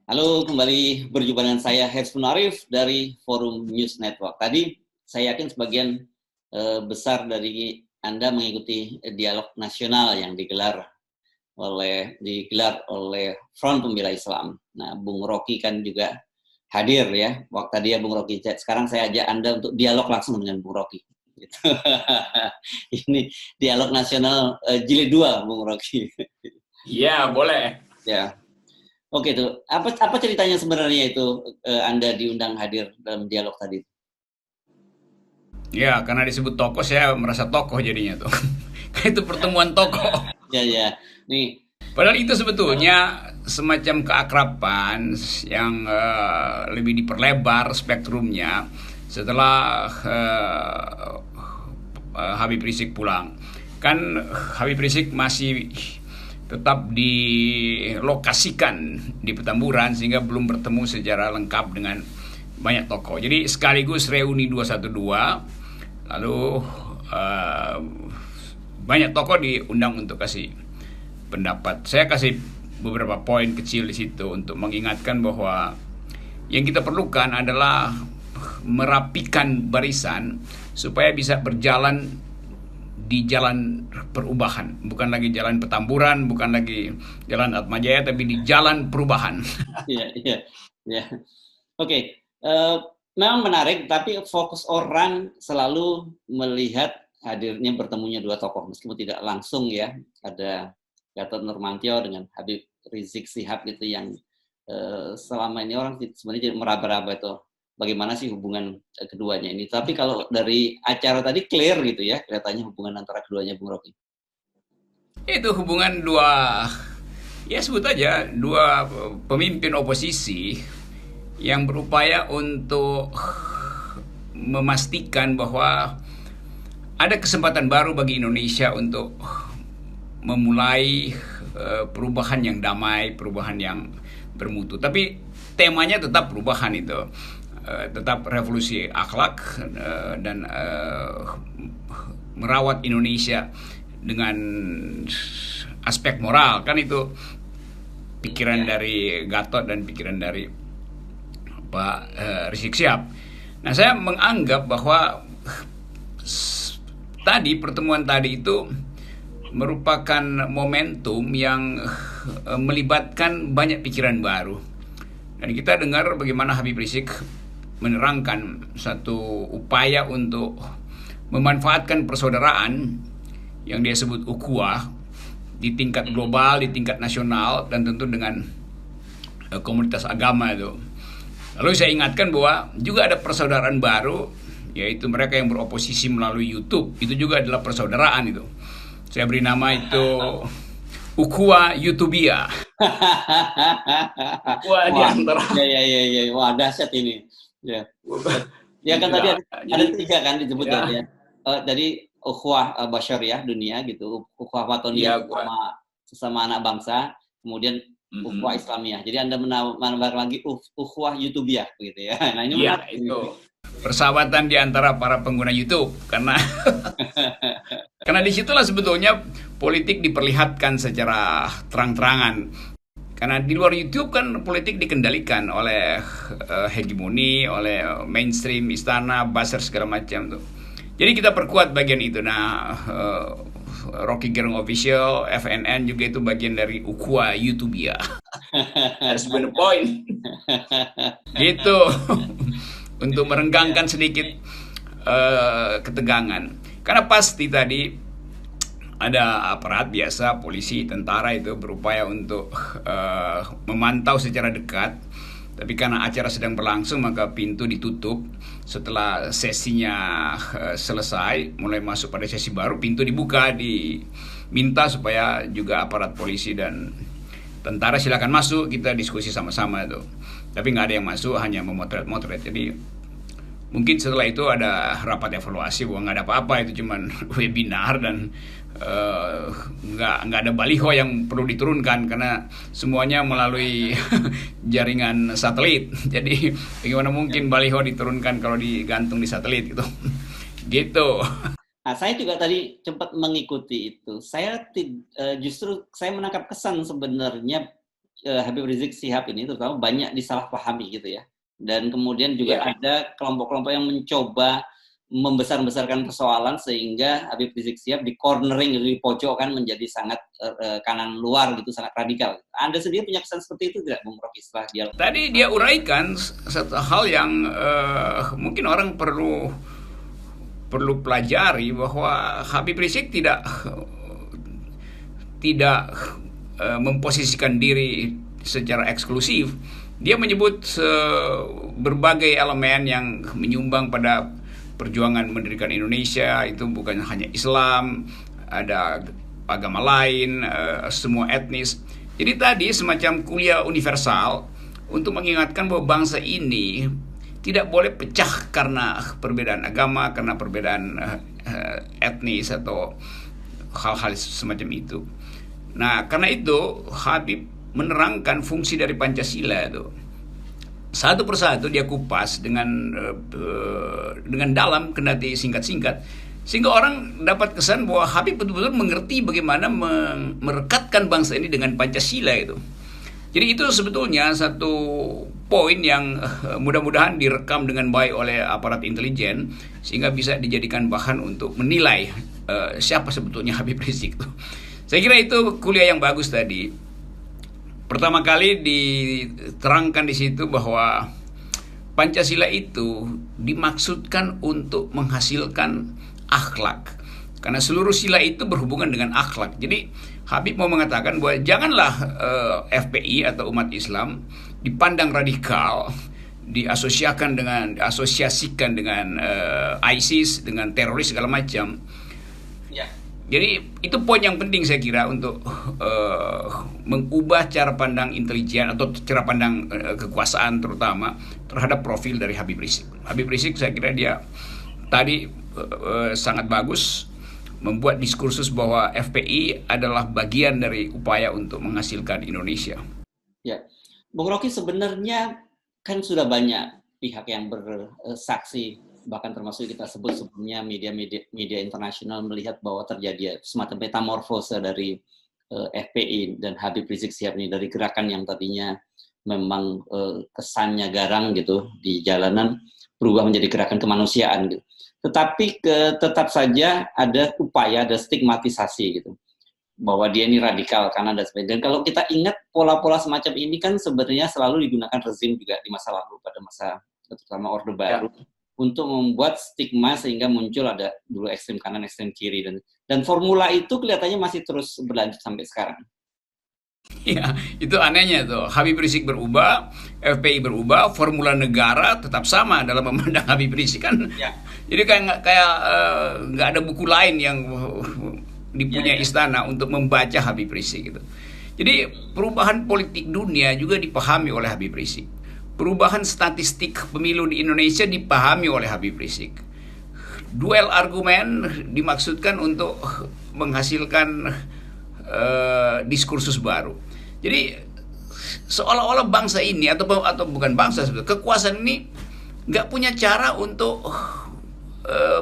Halo, kembali berjumpa dengan saya Herzman Arif dari Forum News Network. Tadi saya yakin sebagian besar dari Anda mengikuti dialog nasional yang digelar oleh Front Pembela Islam. Nah, Bung Rocky kan juga hadir ya. Waktu tadi ya Bung Rocky. Sekarang saya ajak Anda untuk dialog langsung dengan Bung Rocky. Gitu. Ini dialog nasional jilid 2, Bung Rocky. Iya, boleh. Ya. Oke tuh, apa ceritanya sebenarnya itu Anda diundang hadir dalam dialog tadi? Ya, karena disebut tokoh, saya merasa tokoh jadinya tuh. Kayak itu pertemuan tokoh. Ya ya, nih Padahal itu sebetulnya semacam keakraban yang lebih diperlebar spektrumnya setelah Habib Rizik pulang. Kan Habib Rizik masih tetap dilokasikan di Petamburan sehingga belum bertemu secara lengkap dengan banyak tokoh. Jadi sekaligus reuni 212, lalu uh, banyak tokoh diundang untuk kasih pendapat. Saya kasih beberapa poin kecil di situ untuk mengingatkan bahwa yang kita perlukan adalah merapikan barisan supaya bisa berjalan di jalan perubahan, bukan lagi jalan Petamburan, bukan lagi jalan Atmajaya, tapi di jalan perubahan. ya ya ya. Oke, memang menarik, tapi fokus orang selalu melihat hadirnya bertemunya dua tokoh meskipun tidak langsung ya. Ada Gatot Nurmantio dengan Habib Rizik Sihab gitu yang selama ini orang sebenarnya meraba-raba itu bagaimana sih hubungan keduanya ini. Tapi kalau dari acara tadi clear gitu ya, kelihatannya hubungan antara keduanya, Bung Rocky. Itu hubungan dua, ya sebut aja, dua pemimpin oposisi yang berupaya untuk memastikan bahwa ada kesempatan baru bagi Indonesia untuk memulai perubahan yang damai, perubahan yang bermutu. Tapi temanya tetap perubahan itu, tetap revolusi akhlak dan merawat Indonesia dengan aspek moral, kan itu pikiran dari Gatot dan pikiran dari Pak Rizik Sihab. Nah, saya menganggap bahwa pertemuan tadi itu merupakan momentum yang melibatkan banyak pikiran baru. Dan kita dengar bagaimana Habib Rizik menerangkan satu upaya untuk memanfaatkan persaudaraan yang dia sebut ukhuwah di tingkat global, di tingkat nasional, dan tentu dengan komunitas agama itu. Lalu saya ingatkan bahwa juga ada persaudaraan baru, yaitu mereka yang beroposisi melalui YouTube. Itu juga adalah persaudaraan itu. Saya beri nama itu Ukhuwah YouTubia. Wah, di antara. Ya. Wah, dahsyat ini. Ya. Ya kan tadi ada tiga kan disebut ya. Jadi ukhuwah basyariah dunia gitu, ukhuwah watoniyah sesama anak bangsa, kemudian ukhuwah Islamiyah. Jadi Anda menambah lagi ukhuwah YouTubiah begitu ya. Nah, ini menarik itu. Persahabatan di antara para pengguna YouTube, karena karena disitulah sebetulnya politik diperlihatkan secara terang-terangan. Karena di luar YouTube kan politik dikendalikan oleh hegemoni, oleh mainstream, istana, buzzer segala macam tuh. Jadi kita perkuat bagian itu. Nah, Rocky Gerung Official, FNN juga itu bagian dari ukhuwah YouTubia. That's the point. Gitu. Untuk merenggangkan sedikit ketegangan. Karena pasti tadi ada aparat biasa, polisi, tentara itu berupaya untuk memantau secara dekat. Tapi karena acara sedang berlangsung, maka pintu ditutup. Setelah sesinya selesai, mulai masuk pada sesi baru, pintu dibuka, diminta supaya juga aparat polisi dan tentara silakan masuk, kita diskusi sama-sama itu. Tapi nggak ada yang masuk, hanya memotret-motret. Jadi mungkin setelah itu ada rapat evaluasi bahwa nggak ada apa-apa, itu cuman webinar dan nggak ada baliho yang perlu diturunkan karena semuanya melalui jaringan satelit. Jadi bagaimana mungkin baliho diturunkan kalau digantung di satelit gitu. Gitu. Nah, saya juga tadi sempat mengikuti itu. Saya justru saya menangkap kesan sebenarnya Habib Rizik Syihab ini terutama banyak disalahpahami gitu ya. Dan kemudian juga ada kelompok-kelompok yang mencoba membesar-besarkan persoalan sehingga Habib Rizik Syihab di cornering, di pojokkan menjadi sangat kanan luar gitu, sangat radikal. Anda sendiri punya kesan seperti itu tidak, Bung Rocky, setelah dia? Tadi dia uraikan satu hal yang mungkin orang perlu pelajari, bahwa Habib Rizik tidak memposisikan diri secara eksklusif. Dia menyebut berbagai elemen yang menyumbang pada perjuangan mendirikan Indonesia. Itu bukan hanya Islam, ada agama lain, semua etnis. Jadi tadi semacam kuliah universal untuk mengingatkan bahwa bangsa ini tidak boleh pecah karena perbedaan agama, karena perbedaan etnis atau hal-hal semacam itu. Nah, karena itu Habib menerangkan fungsi dari Pancasila itu. Satu persatu dia kupas dengan dalam, kendati singkat-singkat, sehingga orang dapat kesan bahwa Habib betul-betul mengerti bagaimana merekatkan bangsa ini dengan Pancasila itu. Jadi itu sebetulnya satu poin yang mudah-mudahan direkam dengan baik oleh aparat intelijen, sehingga bisa dijadikan bahan untuk menilai siapa sebetulnya Habib Rizik itu. Saya kira itu kuliah yang bagus tadi. Pertama kali diterangkan di situ bahwa Pancasila itu dimaksudkan untuk menghasilkan akhlak. Karena seluruh sila itu berhubungan dengan akhlak. Jadi Habib mau mengatakan bahwa janganlah FPI atau umat Islam dipandang radikal, diasosiasikan dengan ISIS, dengan teroris segala macam. Ya. Jadi itu poin yang penting saya kira untuk mengubah cara pandang intelijen atau cara pandang kekuasaan terutama terhadap profil dari Habib Rizik. Habib Rizik saya kira dia tadi sangat bagus membuat diskursus bahwa FPI adalah bagian dari upaya untuk menghasilkan Indonesia. Ya, Bung Rocky, sebenarnya kan sudah banyak pihak yang bersaksi, bahkan termasuk kita sebut sebelumnya media internasional melihat bahwa terjadi semacam metamorfose dari FPI dan Habib Rizik Syihab ini, dari gerakan yang tadinya memang kesannya garang gitu di jalanan berubah menjadi gerakan kemanusiaan gitu. Tetapi tetap saja ada upaya, ada stigmatisasi gitu, bahwa dia ini radikal kanan dan sebagainya. Dan kalau kita ingat pola-pola semacam ini kan sebenarnya selalu digunakan rezim juga di masa lalu, pada masa terutama Orde Baru, untuk membuat stigma sehingga muncul ada dulu ekstrem kanan, ekstrem kiri, dan formula itu kelihatannya masih terus berlanjut sampai sekarang. Ya, itu anehnya tuh. Habib Rizik berubah, FPI berubah, formula negara tetap sama dalam memandang Habib Rizik kan. Ya. Jadi kayak nggak ada buku lain yang dipunyai istana untuk membaca Habib Rizik gitu. Jadi perubahan politik dunia juga dipahami oleh Habib Rizik. Perubahan statistik pemilu di Indonesia dipahami oleh Habib Rizik. Duel argumen dimaksudkan untuk menghasilkan diskursus baru. Jadi seolah-olah bangsa ini atau bukan bangsa sebetulnya, kekuasaan ini nggak punya cara untuk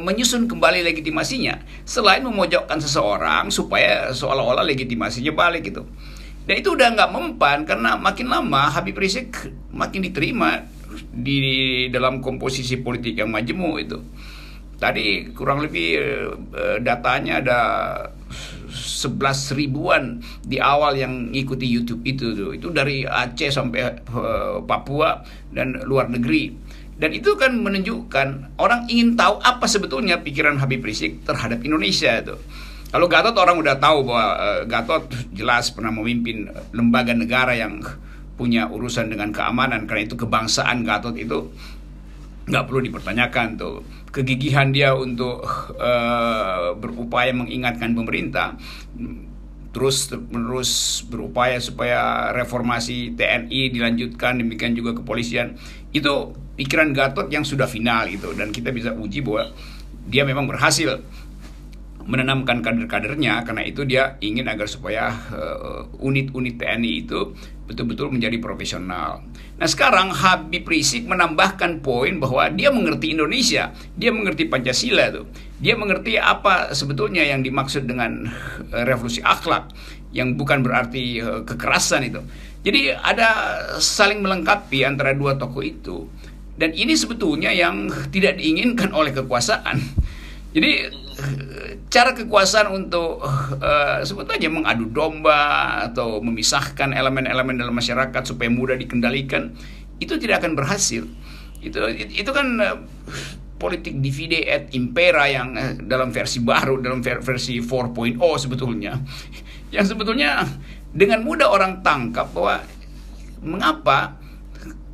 menyusun kembali legitimasinya selain memojokkan seseorang supaya seolah-olah legitimasinya balik gitu. Dan itu udah nggak mempan, karena makin lama Habib Rizik makin diterima di dalam komposisi politik yang majemuk itu. Tadi kurang lebih datanya ada 11 ribuan di awal yang ngikuti YouTube itu dari Aceh sampai Papua dan luar negeri. Dan itu kan menunjukkan orang ingin tahu apa sebetulnya pikiran Habib Rizik terhadap Indonesia itu. Kalau Gatot orang udah tahu bahwa Gatot jelas pernah memimpin lembaga negara yang punya urusan dengan keamanan, karena itu kebangsaan Gatot itu nggak perlu dipertanyakan tuh. Kegigihan dia untuk berupaya mengingatkan pemerintah, terus berupaya supaya reformasi TNI dilanjutkan, demikian juga kepolisian, itu pikiran Gatot yang sudah final gitu. Dan kita bisa uji bahwa dia memang berhasil menanamkan kader-kadernya, karena itu dia ingin agar supaya unit-unit TNI itu betul-betul menjadi profesional. Nah sekarang Habib Rizik menambahkan poin bahwa dia mengerti Indonesia, dia mengerti Pancasila tuh, dia mengerti apa sebetulnya yang dimaksud dengan revolusi akhlak, yang bukan berarti kekerasan itu. Jadi ada saling melengkapi antara dua tokoh itu. Dan ini sebetulnya yang tidak diinginkan oleh kekuasaan. Jadi cara kekuasaan untuk sebetulnya mengadu domba atau memisahkan elemen-elemen dalam masyarakat supaya mudah dikendalikan itu tidak akan berhasil. Itu kan politik divide et impera yang dalam versi baru, dalam versi 4.0 sebetulnya. Yang sebetulnya dengan mudah orang tangkap bahwa mengapa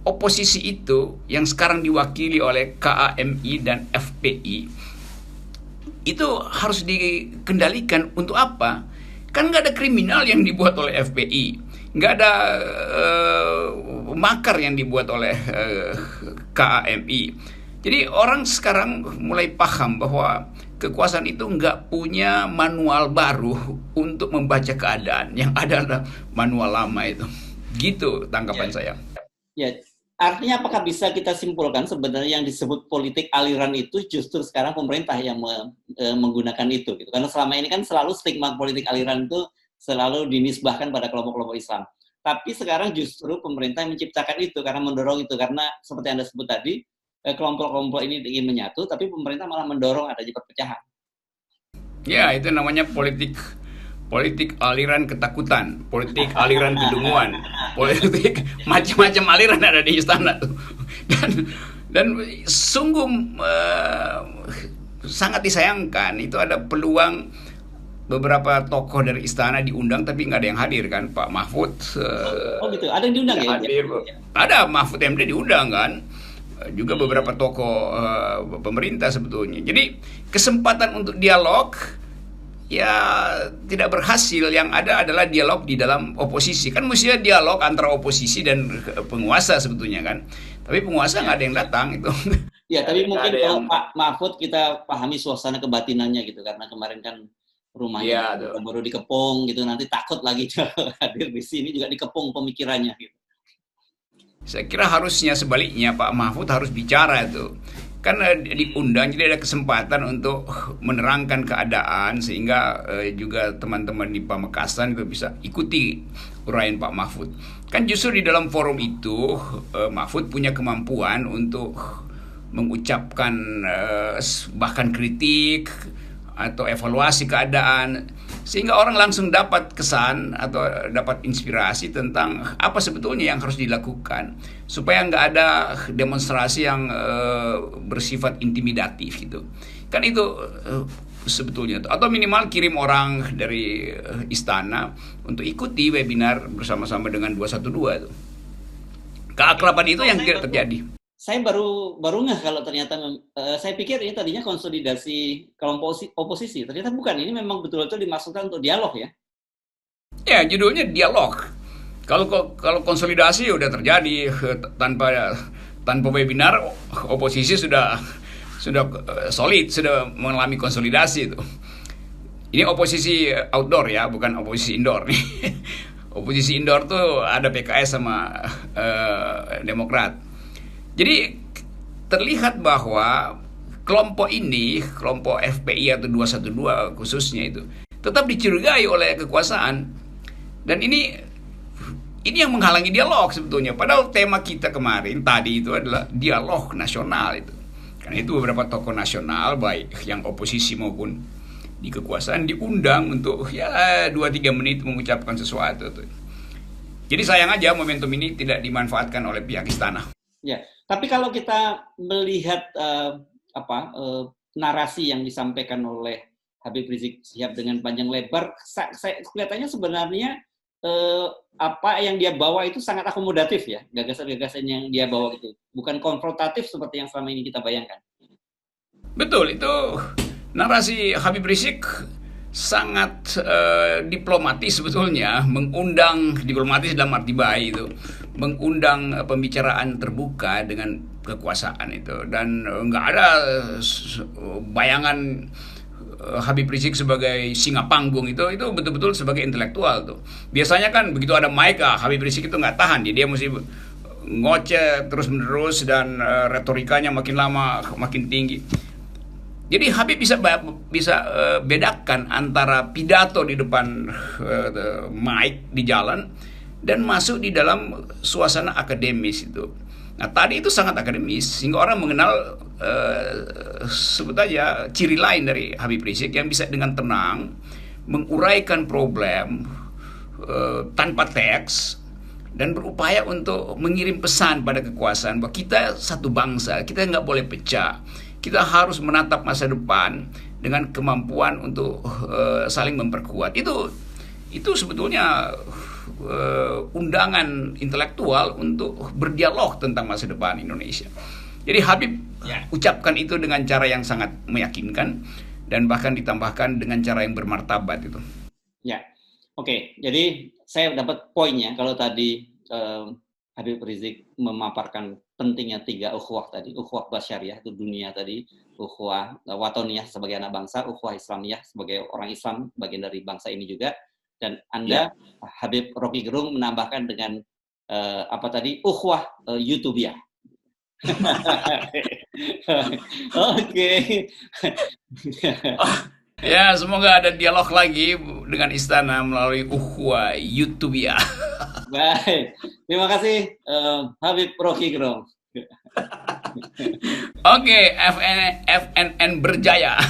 oposisi itu yang sekarang diwakili oleh KAMI dan FPI itu harus dikendalikan untuk apa? Kan nggak ada kriminal yang dibuat oleh FPI, nggak ada makar yang dibuat oleh KAMI. Jadi orang sekarang mulai paham bahwa kekuasaan itu nggak punya manual baru untuk membaca keadaan, yang ada adalah manual lama itu. Gitu tanggapan saya. Ya, artinya apakah bisa kita simpulkan sebenarnya yang disebut politik aliran itu justru sekarang pemerintah yang menggunakan itu, gitu. Karena selama ini kan selalu stigma politik aliran itu selalu dinisbahkan pada kelompok-kelompok Islam. Tapi sekarang justru pemerintah yang menciptakan itu karena mendorong itu, karena seperti Anda sebut tadi, kelompok-kelompok ini ingin menyatu, tapi pemerintah malah mendorong adanya perpecahan. Ya, itu namanya politik aliran ketakutan, politik aliran kedunguan, politik macam-macam aliran ada di istana tuh. Dan sungguh sangat disayangkan itu ada peluang beberapa tokoh dari istana diundang tapi nggak ada yang hadir kan. Pak Mahfud oh gitu, ada yang diundang ya? Hadir. Ada Mahfud MD diundang kan. Juga beberapa tokoh pemerintah sebetulnya. Jadi kesempatan untuk dialog ya tidak berhasil. Yang ada adalah dialog di dalam oposisi. Kan mestinya dialog antara oposisi dan penguasa sebetulnya kan. Tapi penguasa nggak ada yang datang itu. Ya, tapi mungkin kalau Pak Mahfud kita pahami suasana kebatinannya gitu, karena kemarin kan rumahnya baru dikepung gitu, nanti takut lagi hadir di sini juga dikepung pemikirannya gitu. Saya kira harusnya sebaliknya, Pak Mahfud harus bicara itu. Kan diundang, jadi ada kesempatan untuk menerangkan keadaan sehingga juga teman-teman di Pamekasan itu bisa ikuti uraian Pak Mahfud. Kan justru di dalam forum itu Mahfud punya kemampuan untuk mengucapkan bahkan kritik atau evaluasi keadaan sehingga orang langsung dapat kesan atau dapat inspirasi tentang apa sebetulnya yang harus dilakukan supaya nggak ada demonstrasi yang bersifat intimidatif gitu kan. Itu sebetulnya atau minimal kirim orang dari istana untuk ikuti webinar bersama-sama dengan 212 itu. Keakraban itu yang tidak terjadi. Saya baru ngeh kalau ternyata saya pikir ini tadinya konsolidasi kelompok oposisi, ternyata bukan. Ini memang betul-betul dimaksudkan untuk dialog ya? Ya, judulnya dialog. Kalau konsolidasi udah terjadi tanpa webinar, oposisi sudah solid, sudah mengalami konsolidasi itu. Ini oposisi outdoor ya, bukan oposisi indoor nih. Oposisi indoor tuh ada PKS sama Demokrat. Jadi terlihat bahwa kelompok ini, kelompok FPI atau 212 khususnya itu, tetap dicurigai oleh kekuasaan. Dan ini yang menghalangi dialog sebetulnya. Padahal tema kita kemarin tadi itu adalah dialog nasional itu. Karena itu beberapa tokoh nasional, baik yang oposisi maupun di kekuasaan, diundang untuk ya 2-3 menit mengucapkan sesuatu tuh. Jadi sayang aja momentum ini tidak dimanfaatkan oleh pihak istana. Ya, tapi kalau kita melihat narasi yang disampaikan oleh Habib Rizik Syihab dengan panjang lebar, saya kelihatannya sebenarnya apa yang dia bawa itu sangat akomodatif ya, gagasan-gagasan yang dia bawa itu bukan konfrontatif seperti yang selama ini kita bayangkan. Betul, itu narasi Habib Rizik sangat diplomatis sebetulnya, mengundang diplomatis dalam arti baik itu, mengundang pembicaraan terbuka dengan kekuasaan itu, dan nggak ada bayangan Habib Rizik sebagai singa panggung itu betul-betul sebagai intelektual tuh. Biasanya kan begitu ada mic, Habib Rizik itu nggak tahan, dia mesti ngoceh terus-menerus dan retorikanya makin lama makin tinggi. Jadi Habib bisa bedakan antara pidato di depan mic di jalan dan masuk di dalam suasana akademis itu. Nah, tadi itu sangat akademis sehingga orang mengenal sebut aja ciri lain dari Habib Rizik yang bisa dengan tenang menguraikan problem tanpa teks dan berupaya untuk mengirim pesan pada kekuasaan bahwa kita satu bangsa, kita nggak boleh pecah, kita harus menatap masa depan dengan kemampuan untuk saling memperkuat. Itu sebetulnya undangan intelektual untuk berdialog tentang masa depan Indonesia. Jadi Habib ucapkan itu dengan cara yang sangat meyakinkan dan bahkan ditambahkan dengan cara yang bermartabat itu. Ya, oke. Jadi saya dapat poinnya kalau tadi Habib Rizik memaparkan pentingnya 3 ukhuwah tadi, ukhuwah basyariah itu dunia tadi, ukhuwah watoniyah sebagai anak bangsa, ukhuwah islamiyah sebagai orang Islam bagian dari bangsa ini juga, dan Anda Habib Rocky Gerung menambahkan dengan apa tadi, ukhuwah YouTubiah. Oke. Ya, semoga ada dialog lagi dengan istana melalui ukhuwah YouTubiah. Baik, terima kasih Habib Rocky Gerung. Oke, FNN berjaya.